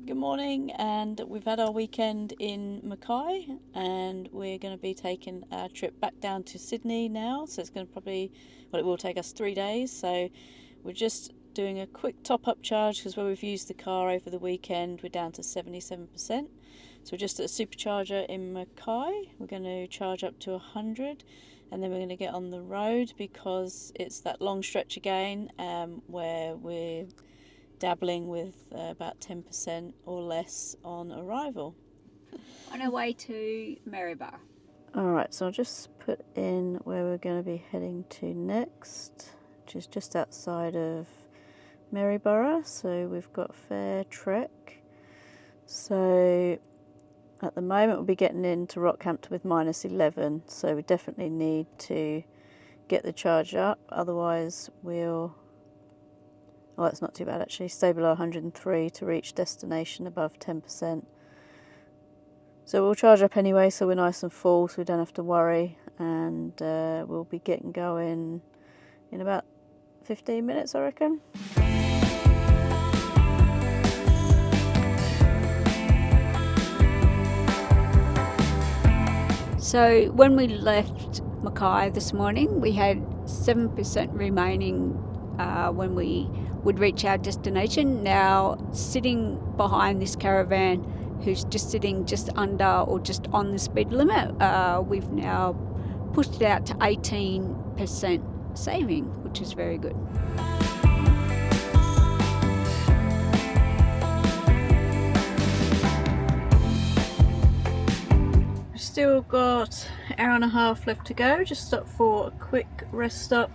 Good morning, and we've had our weekend in Mackay, and we're going to be taking a trip back down to Sydney now. So it's going to probably, well, it will take us 3 days. So we're just doing a quick top-up charge because where we've used the car over the weekend, we're down to 77%. So we're just at a Supercharger in Mackay. We're going to charge up to 100, and then we're going to get on the road because it's that long stretch again where we're dabbling with about 10% or less on arrival. On our way to Maryborough. Alright, so I'll just put in where we're going to be heading to next, which is just outside of Maryborough. So we've got fair trek. So at the moment we'll be getting into Rockhampton with -11, so we definitely need to get the charge up, otherwise we'll... Oh, that's not too bad actually. Stay below 103 to reach destination above 10%. So we'll charge up anyway, so we're nice and full, so we don't have to worry. And we'll be getting going in about 15 minutes, I reckon. So when we left Mackay this morning, we had 7% remaining when we would reach our destination. Now, sitting behind this caravan, who's just sitting just under or just on the speed limit, we've now pushed it out to 18% saving, which is very good. We've still got an hour and a half left to go, just stop for a quick rest stop.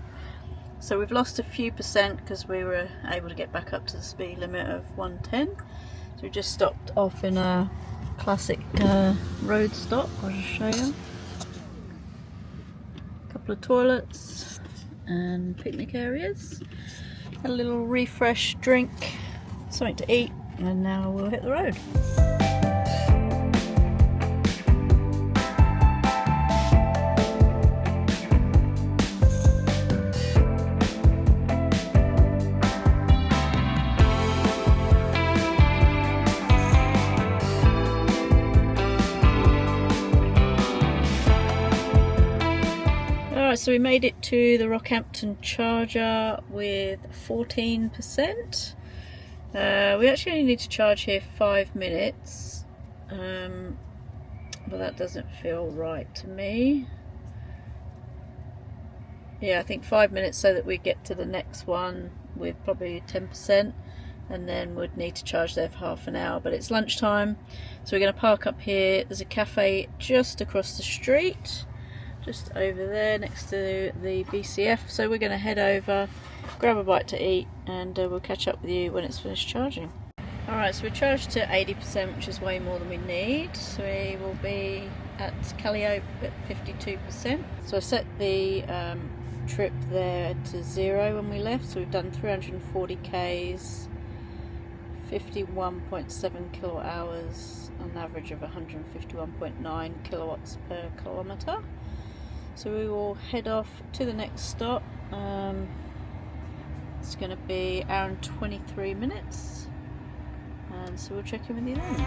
So we've lost a few percent because we were able to get back up to the speed limit of 110. So we just stopped off in a classic road stop. I'll just show you. A couple of toilets and picnic areas. A little refresh drink, something to eat, and now we'll hit the road. So we made it to the Rockhampton charger with 14%. We actually only need to charge here 5 minutes, but that doesn't feel right to me. Yeah, I think 5 minutes so that we get to the next one with probably 10%, and then we'd need to charge there for half an hour. But it's lunchtime, so we're going to park up here. There's a cafe just across the street, just over there next to the BCF, so we're going to head over, grab a bite to eat, and we'll catch up with you when it's finished charging. Alright, so we're charged to 80%, which is way more than we need, so we will be at Calliope at 52%. So I set the trip there to 0 when we left, so we've done 340 k's, 51.7 kilowatt hours, an average of 151.9 kilowatts per kilometre. So we will head off to the next stop. It's going to be an hour and 23 minutes, and so we'll check in with you then.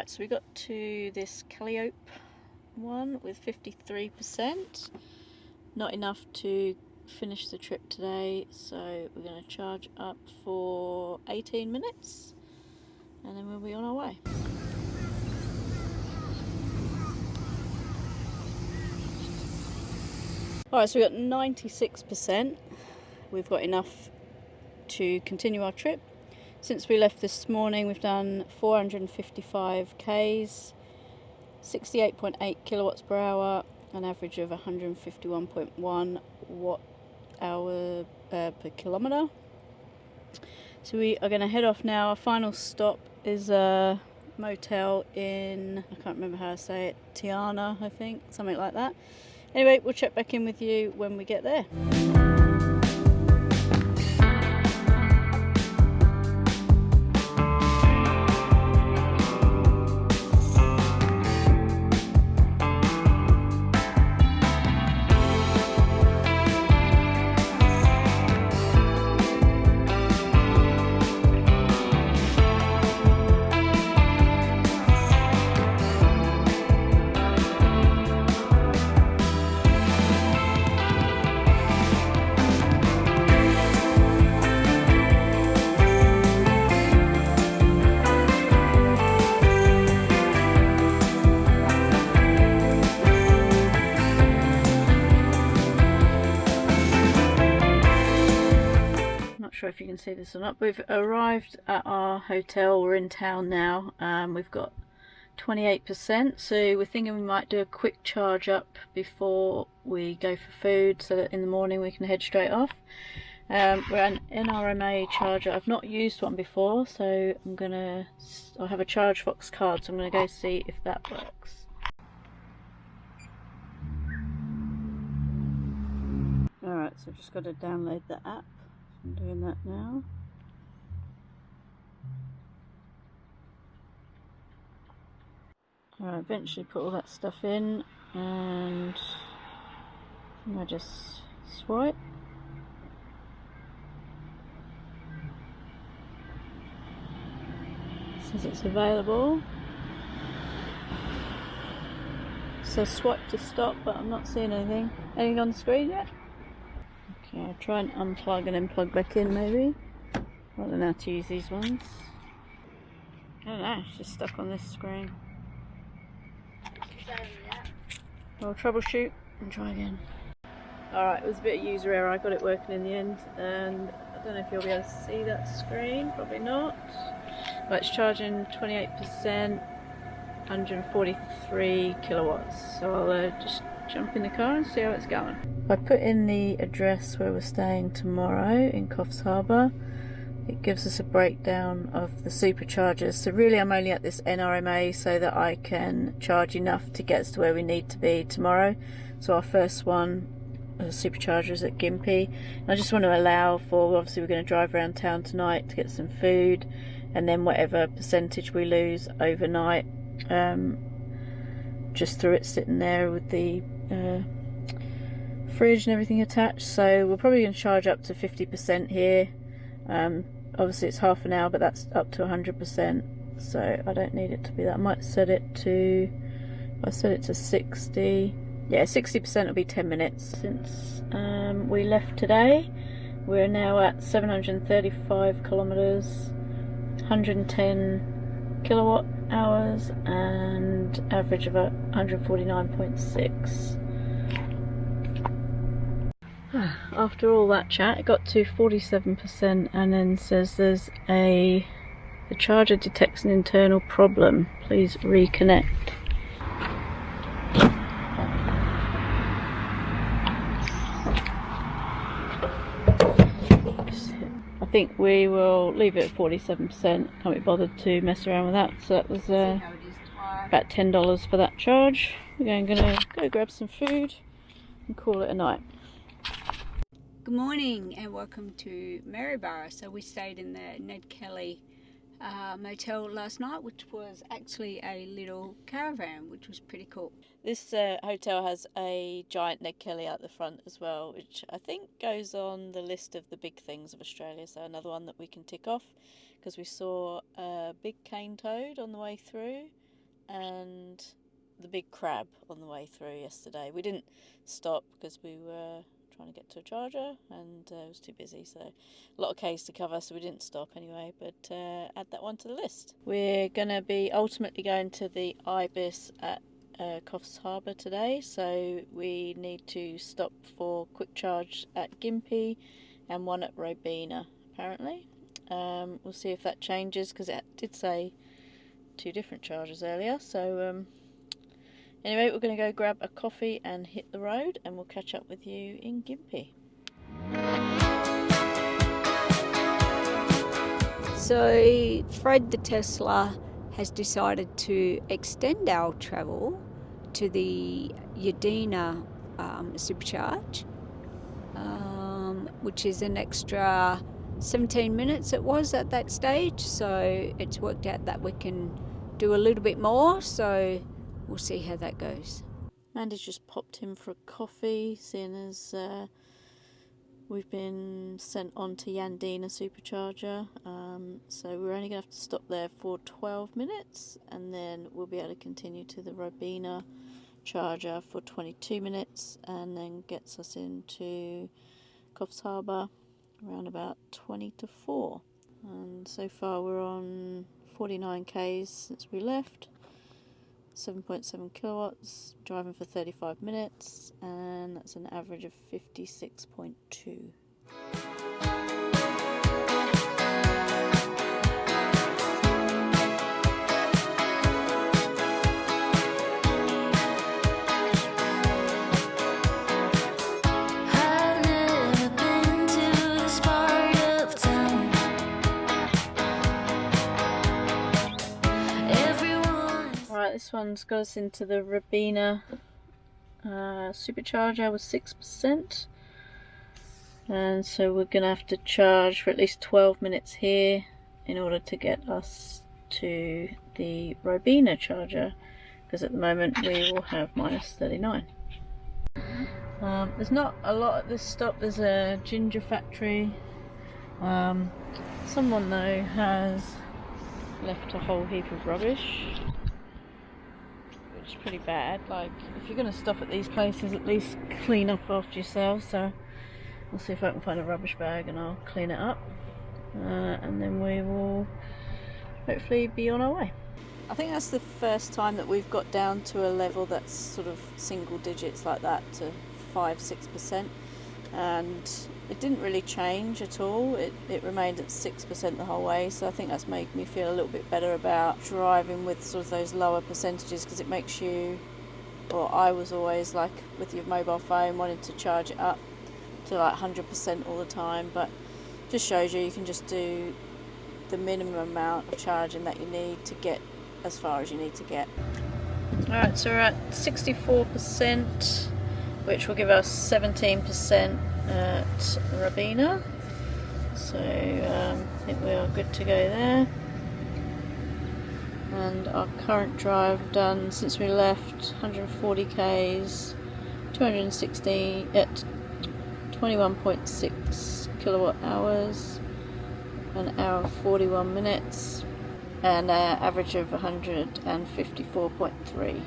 So we got to this Calliope one with 53%. Not enough to finish the trip today, so we're going to charge up for 18 minutes and then we'll be on our way. Alright, so we've got 96%. We've got enough to continue our trip. Since we left this morning, we've done 455 k's, 68.8 kilowatts per hour, an average of 151.1 watt hour per per kilometre. So we are going to head off now. Our final stop is a motel in, I can't remember how to say it, Tiana, I think, something like that. Anyway, we'll check back in with you when we get there. Sure if you can see this or not, but we've arrived at our hotel. We're in town now. We've got 28%, so we're thinking we might do a quick charge up before we go for food so that in the morning we can head straight off. We're an NRMA charger. I've not used one before, so I have a ChargeFox card, so I'm gonna go see if that works. Alright, so I've just got to download the app. I'm doing that now. Alright, eventually put all that stuff in, and I just swipe. It says it's available. So swipe to stop, but I'm not seeing anything. Anything on the screen yet? Okay, I'll try and unplug and then plug back in maybe. I don't know how to use these ones. I don't know, it's just stuck on this screen. I'll troubleshoot and try again. Alright, it was a bit of user error. I got it working in the end, and I don't know if you'll be able to see that screen, probably not. But it's charging 28%, 143 kilowatts. So I'll just jump in the car and see how it's going. I put in the address where we're staying tomorrow in Coffs Harbour. It gives us a breakdown of the superchargers. So really I'm only at this NRMA so that I can charge enough to get us to where we need to be tomorrow. So our first one, supercharger, is at Gympie. And I just want to allow for, obviously we're going to drive around town tonight to get some food, and then whatever percentage we lose overnight, just through it sitting there with the fridge and everything attached. So we're probably going to charge up to 50% here. Obviously it's half an hour, but that's up to 100%, so I don't need it to be that. I might set it to, I set it to 60. Yeah, 60% will be 10 minutes. Since we left today, we're now at 735 kilometers, 110 kilowatt hours, and average of 149.6. After all that chat, it got to 47% and then says the charger detects an internal problem. Please reconnect. I think we will leave it at 47%. Can't be bothered to mess around with that. So that was about $10 for that charge. We're gonna go grab some food and call it a night. Good morning and welcome to Maryborough. So we stayed in the Ned Kelly motel last night, which was actually a little caravan, which was pretty cool. This hotel has a giant Ned Kelly out the front as well, which I think goes on the list of the big things of Australia. So another one that we can tick off, because we saw a big cane toad on the way through and the big crab on the way through yesterday. We didn't stop because we were trying to get to a charger and it was too busy, so a lot of K's to cover, so we didn't stop anyway, but add that one to the list. We're going to be ultimately going to the Ibis at Coffs Harbour today, so we need to stop for quick charge at Gympie and one at Robina apparently. We'll see if that changes, because it did say 2 different chargers earlier. So anyway, we're going to go grab a coffee and hit the road, and we'll catch up with you in Gympie. So Fred the Tesla has decided to extend our travel to the Yadina Supercharge, which is an extra 17 minutes it was at that stage. So it's worked out that we can do a little bit more, so we'll see how that goes. Mandy's just popped in for a coffee, seeing as we've been sent on to Yandina Supercharger, so we're only going to have to stop there for 12 minutes and then we'll be able to continue to the Robina charger for 22 minutes and then gets us into Coffs Harbour around about 20 to 4. And so far we're on 49 k's since we left, 7.7 kilowatts, driving for 35 minutes, and that's an average of 56.2. This one's got us into the Robina Supercharger with 6%, and so we're going to have to charge for at least 12 minutes here in order to get us to the Robina charger, because at the moment we will have minus 39. There's not a lot at this stop. There's a ginger factory. Someone though has left a whole heap of rubbish, which is pretty bad. Like, if you're going to stop at these places, at least clean up after yourself. So I'll see if I can find a rubbish bag and I'll clean it up, and then we will hopefully be on our way. I think that's the first time that we've got down to a level that's sort of single digits like that, to 5-6%, and it didn't really change at all. It remained at 6% the whole way, so I think that's made me feel a little bit better about driving with sort of those lower percentages, because it makes you, or I was always like with your mobile phone wanting to charge it up to like 100% all the time, but just shows you can just do the minimum amount of charging that you need to get as far as you need to get. Alright, so we're at 64%, which will give us 17% at Robina, so I think we are good to go there. And our current drive done since we left, 140 k's, 260 at 21.6 kilowatt hours, an hour and 41 minutes, and an average of 154.3.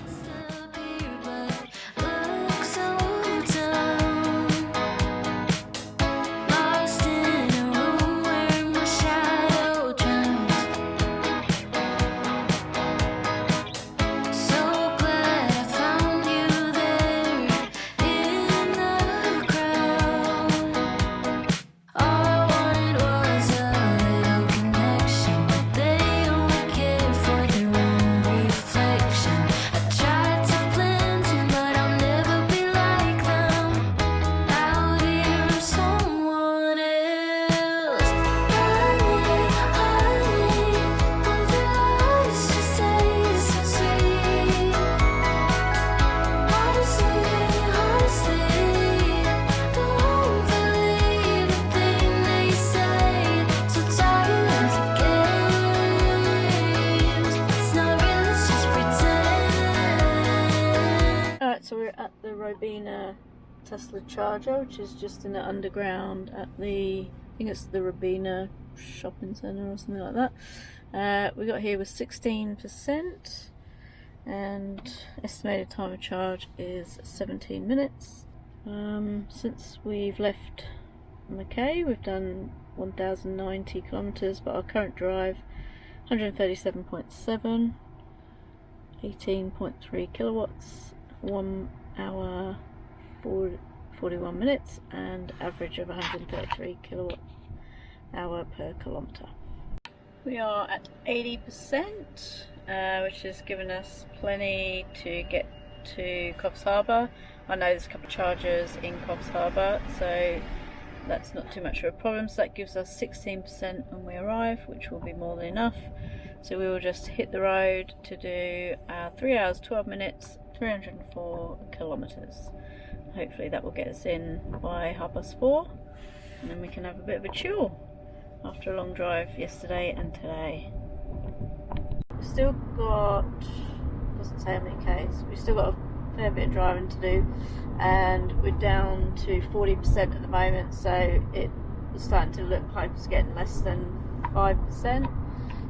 So we're at the Robina Tesla charger, which is just in the underground at the, I think it's the Robina shopping centre or something like that. We got here with 16%, and estimated time of charge is 17 minutes. Since we've left Mackay, we've done 1,090 kilometres, but our current drive 137.7, 18.3 kilowatts, 1 hour 41 minutes, and average of 133 kilowatt hour per kilometre. We are at 80%, which has given us plenty to get to Coffs Harbour. I know there's a couple of chargers in Coffs Harbour, so that's not too much of a problem. So that gives us 16% when we arrive, which will be more than enough. So we will just hit the road to do our 3 hours 12 minutes 304 kilometers. Hopefully that will get us in by 4:30, and then we can have a bit of a chill after a long drive yesterday and today. We've still got, doesn't say how many Ks, we've still got a fair bit of driving to do, and we're down to 40% at the moment, so it's starting to look like it's getting less than 5%.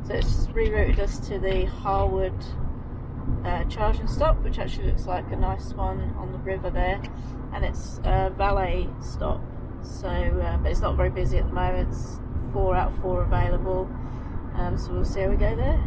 So it's rerouted us to the Harwood charging stop, which actually looks like a nice one on the river there, and it's a valet stop, so but it's not very busy at the moment. It's 4 out of 4 available, so we'll see how we go there.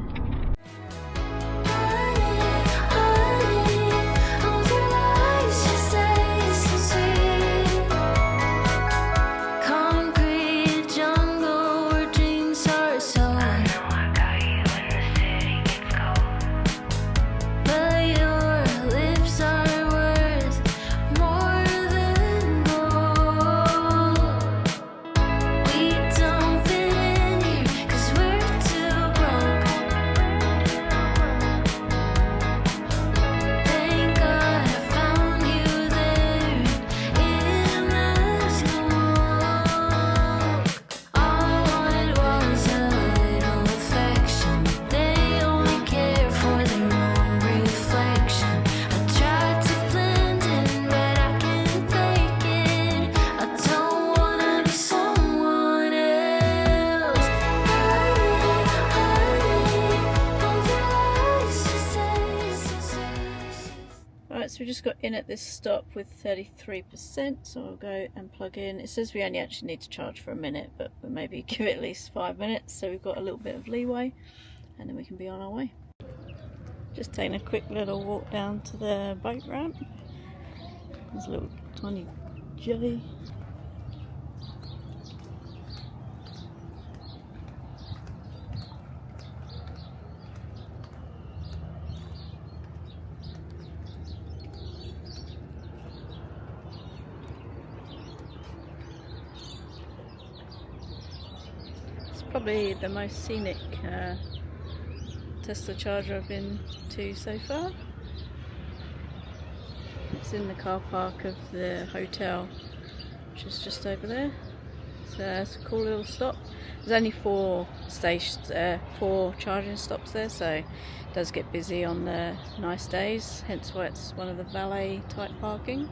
So we just got in at this stop with 33%, so I'll go and plug in. It says we only actually need to charge for a minute, but we'll maybe give it at least 5 minutes, so we've got a little bit of leeway, and then we can be on our way. Just taking a quick little walk down to the boat ramp. There's a little tiny jetty. Probably the most scenic Tesla charger I've been to so far. It's in the car park of the hotel, which is just over there. So it's a cool little stop. There's only 4 stations, 4 charging stops there, so it does get busy on the nice days, hence why it's one of the valet type parking.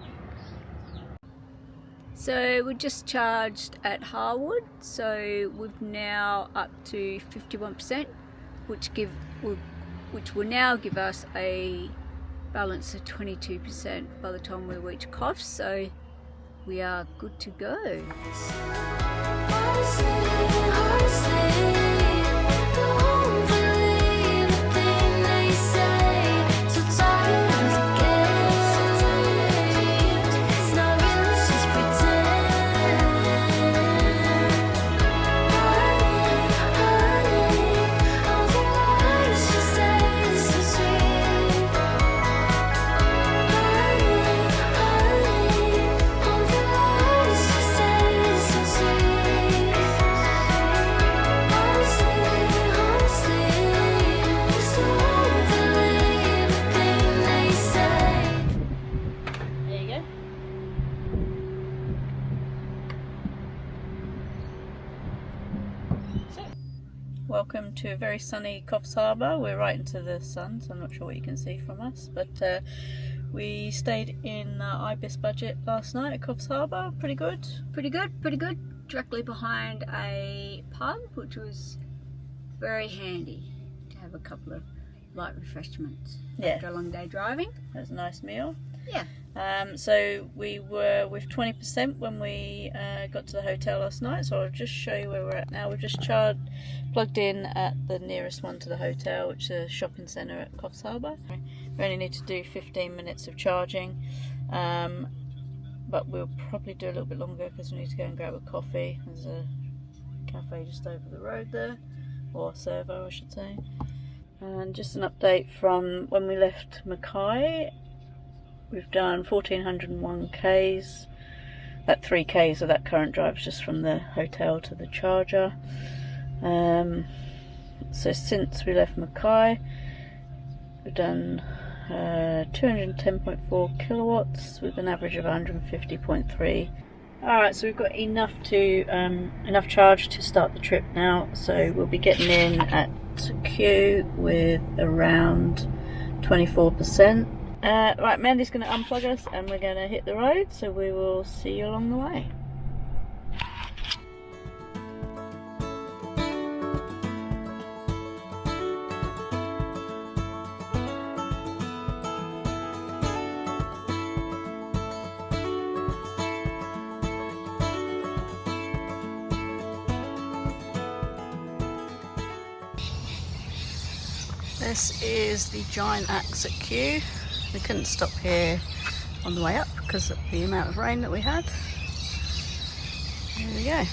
So we just charged at Harwood, so we've now up to 51%, which will now give us a balance of 22% by the time we reach Coffs, so we are good to go. Welcome to a very sunny Coffs Harbour. We're right into the sun, so I'm not sure what you can see from us, but we stayed in Ibis Budget last night at Coffs Harbour. Pretty good. Directly behind a pub, which was very handy to have a couple of light refreshments after a long day driving. It was a nice meal. Yeah. So we were with 20% when we got to the hotel last night, so I'll just show you where we're at now. We've just plugged in at the nearest one to the hotel, which is a shopping centre at Coffs Harbour. We only need to do 15 minutes of charging, but we'll probably do a little bit longer because we need to go and grab a coffee. There's a cafe just over the road there, or servo I should say. And just an update from when we left Mackay. We've done 1401 Ks. that 3k, so that current drive is just from the hotel to the charger. So since we left Mackay, we've done 210.4 kilowatts with an average of 150.3. Alright, so we've got enough charge to start the trip now, so we'll be getting in at Q with around 24%. Right, Mandy's going to unplug us and we're going to hit the road, so we will see you along the way. This is the giant axe at Kew. We couldn't stop here on the way up because of the amount of rain that we had. There we go.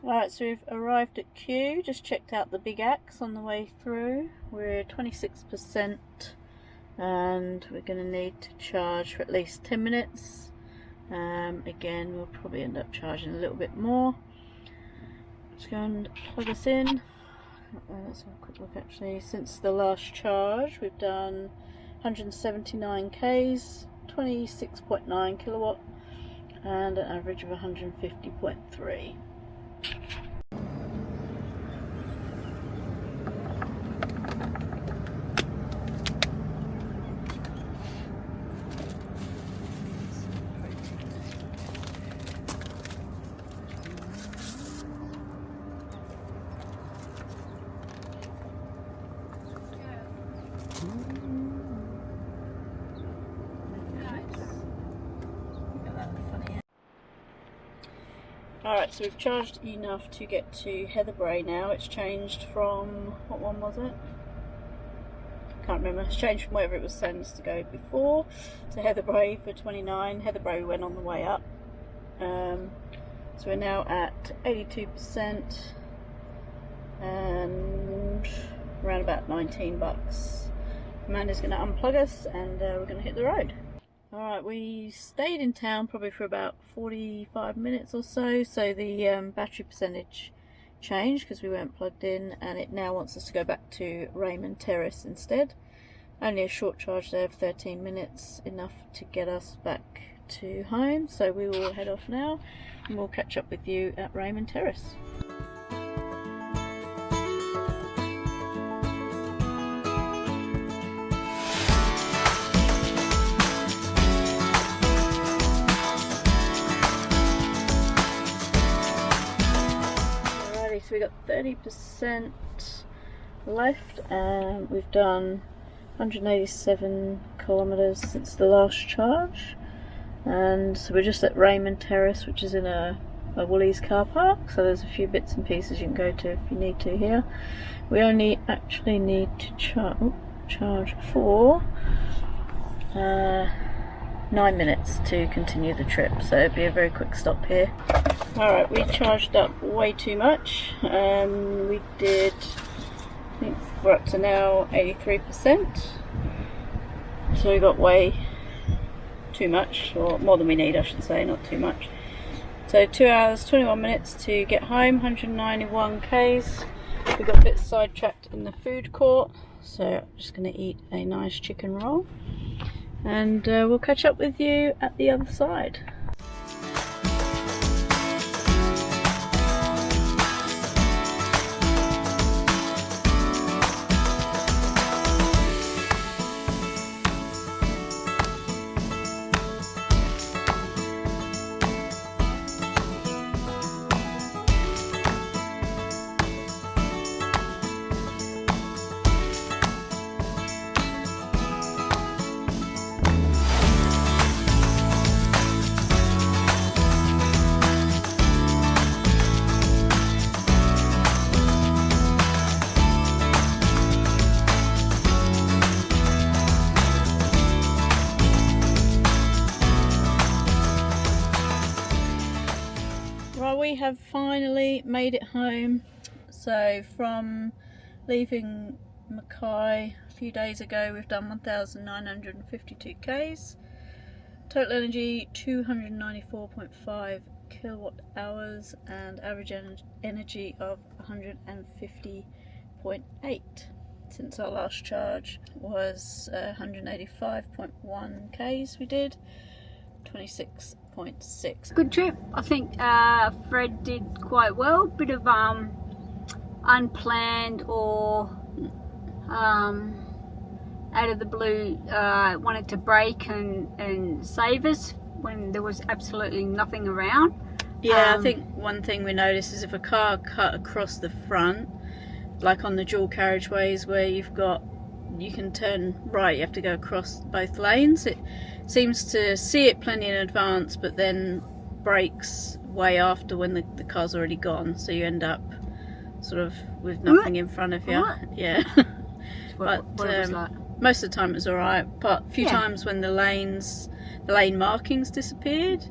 Alright, so we've arrived at Kew, just checked out the big axe on the way through. We're 26% and we're going to need to charge for at least 10 minutes. Again, we'll probably end up charging a little bit more. Let's go and plug us in. Let's have a quick look actually. Since the last charge, we've done 179 Ks, 26.9 kilowatt, and an average of 150.3. Alright, so we've charged enough to get to Heatherbrae now. It's changed from, what one was it? Can't remember. It's changed from wherever it was saying us to go before to Heatherbrae for 29. Heatherbrae we went on the way up. So we're now at 82% and around about $19. Amanda's going to unplug us and we're going to hit the road. Alright, we stayed in town probably for about 45 minutes or so, so the battery percentage changed because we weren't plugged in, and it now wants us to go back to Raymond Terrace instead. Only a short charge there of 13 minutes, enough to get us back to home, so we will head off now and we'll catch up with you at Raymond Terrace. So we got 30% left and we've done 187 kilometers since the last charge, and so we're just at Raymond Terrace, which is in a Woolies car park, so there's a few bits and pieces you can go to if you need to here. We only actually need to charge for 9 minutes to continue the trip, so it'll be a very quick stop here. Alright, we charged up way too much. We did, I think we're up to now 83%, so we got way too much, or more than we need I should say, not too much. So 2 hours 21 minutes to get home, 191 Ks. We got a bit sidetracked in the food court, so I'm just going to eat a nice chicken roll and we'll catch up with you at the other side. We have finally made it home. So from leaving Mackay a few days ago, we've done 1,952 Ks. Total energy 294.5 kilowatt hours and average energy of 150.8. Since our last charge was 185.1 Ks we did, 26.6. Good trip. I think Fred did quite well. Bit of unplanned or out of the blue, wanted to brake and save us when there was absolutely nothing around. Yeah, I think one thing we noticed is if a car cut across the front, like on the dual carriageways where you can turn right, you have to go across both lanes. It seems to see it plenty in advance, but then brakes way after when the car's already gone, so you end up sort of with nothing in front of you. What? Yeah. What it was like. Most of the time it was alright, but a few times when the lane markings disappeared,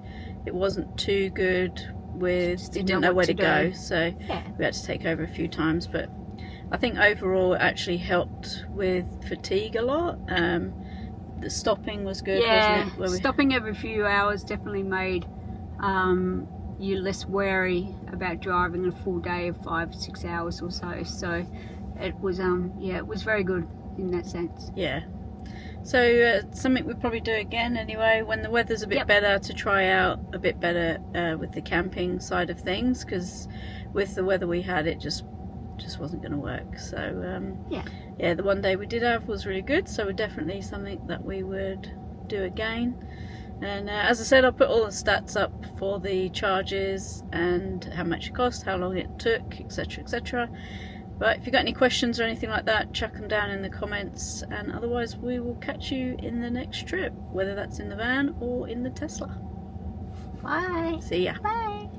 it wasn't too good with, you didn't know where to go, so we had to take over a few times. But I think overall it actually helped with fatigue a lot. The stopping was good, wasn't it? Stopping every few hours definitely made you less wary about driving a full day of 5-6 hours or so. So it was it was very good in that sense. Yeah. So something we'll probably do again anyway when the weather's a bit better, to try out a bit better with the camping side of things, because with the weather we had, it just wasn't going to work. So yeah, the one day we did have was really good, so we're definitely something that we would do again. And as I said, I'll put all the stats up for the charges and how much it cost, how long it took, etc, etc. But if you've got any questions or anything like that, chuck them down in the comments, and otherwise we will catch you in the next trip, whether that's in the van or in the Tesla. Bye. See ya. Bye.